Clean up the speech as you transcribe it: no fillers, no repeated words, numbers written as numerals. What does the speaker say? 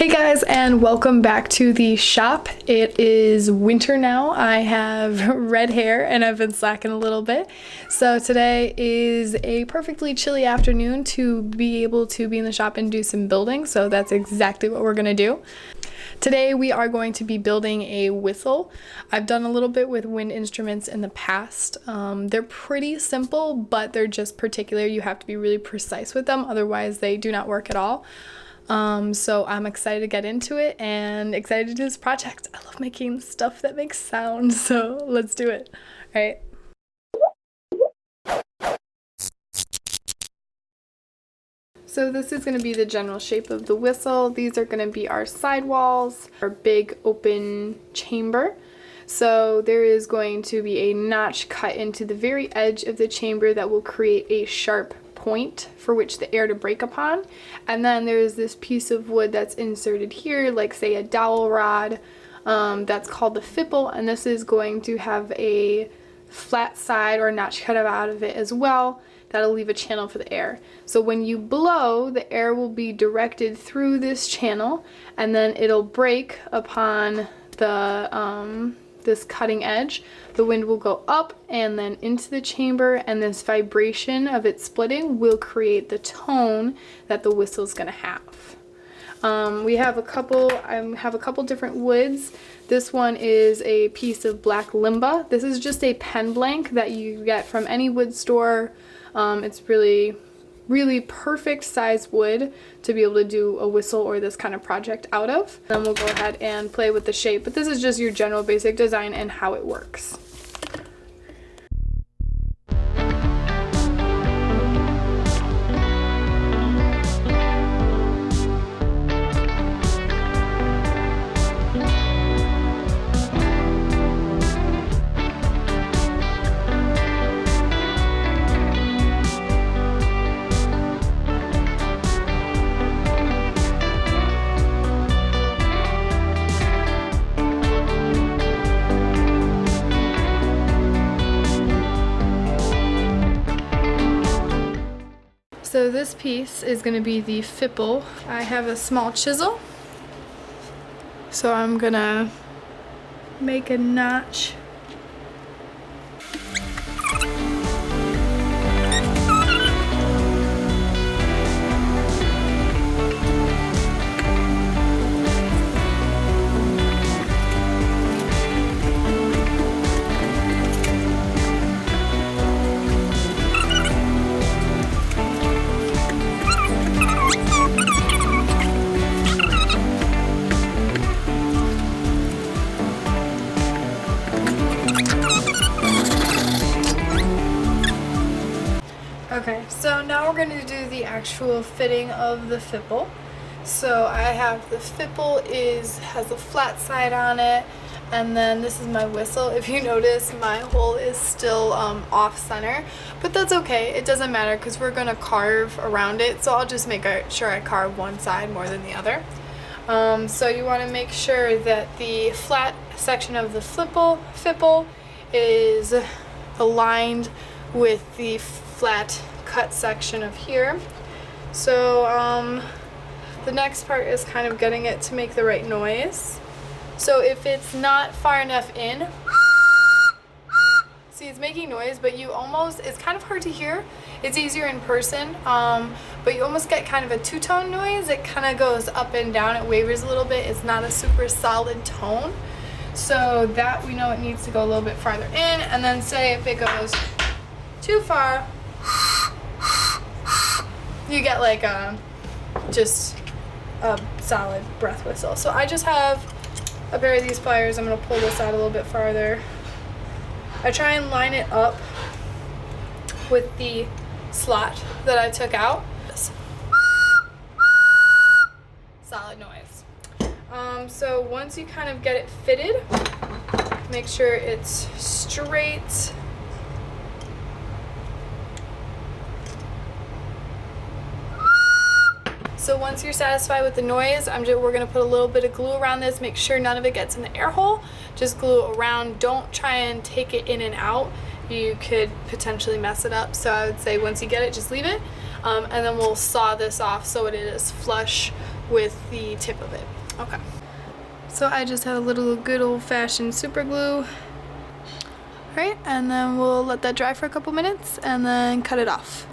Hey guys, and welcome back to the shop. It is winter now. I have red hair and I've been slacking a little bit. So today is a perfectly chilly afternoon to be able to be in the shop and do some building. So that's exactly what we're gonna do. Today we are going to be building a whistle. I've done a little bit with wind instruments in the past. They're pretty simple, but they're just particular. You have to be really precise with them, otherwise they do not work at all. So I'm excited to get into it and excited to do this project. I love making stuff that makes sound, so let's do it. All right. So this is going to be the general shape of the whistle. These are going to be our sidewalls, our big open chamber. So there is going to be a notch cut into the very edge of the chamber that will create a sharp point for which the air to break upon. And then there's this piece of wood that's inserted here, like say a dowel rod, that's called the fipple, and this is going to have a flat side or notch cut out of it as well. That'll leave a channel for the air. So when you blow, the air will be directed through this channel and then it'll break upon the this cutting edge. The wind will go up and then into the chamber, and this vibration of it splitting will create the tone that the whistle is going to have. I have a couple different woods. This one is a piece of black limba. This is just a pen blank that you get from any wood store. It's really perfect size wood to be able to do a whistle or this kind of project out of. Then we'll go ahead and play with the shape, but this is just your general basic design and how it works. So this piece is going to be the fipple. I have a small chisel, so I'm gonna make a notch. Okay, so now we're going to do the actual fitting of the fipple. So I have the fipple has a flat side on it, and then this is my whistle. If you notice, my hole is still off center, but that's okay. It doesn't matter because we're going to carve around it, so I'll just make sure I carve one side more than the other. So you want to make sure that the flat section of the fipple is aligned with the flat cut section of here. So the next part is kind of getting it to make the right noise. So if it's not far enough in, see, it's making noise, but it's kind of hard to hear. It's easier in person, but you almost get kind of a two-tone noise. It kind of goes up and down, it wavers a little bit. It's not a super solid tone. So that we know it needs to go a little bit farther in, and then say if it goes too far, you get like just a solid breath whistle. So I just have a pair of these pliers. I'm going to pull this out a little bit farther. I try and line it up with the slot that I took out. Solid noise. So once you kind of get it fitted, make sure it's straight. So once you're satisfied with the noise, we're going to put a little bit of glue around this. Make sure none of it gets in the air hole. Just glue around. Don't try and take it in and out. You could potentially mess it up. So I would say once you get it, just leave it. And then we'll saw this off so it is flush with the tip of it. Okay. So I just have a little good old-fashioned super glue. Alright, and then we'll let that dry for a couple minutes and then cut it off.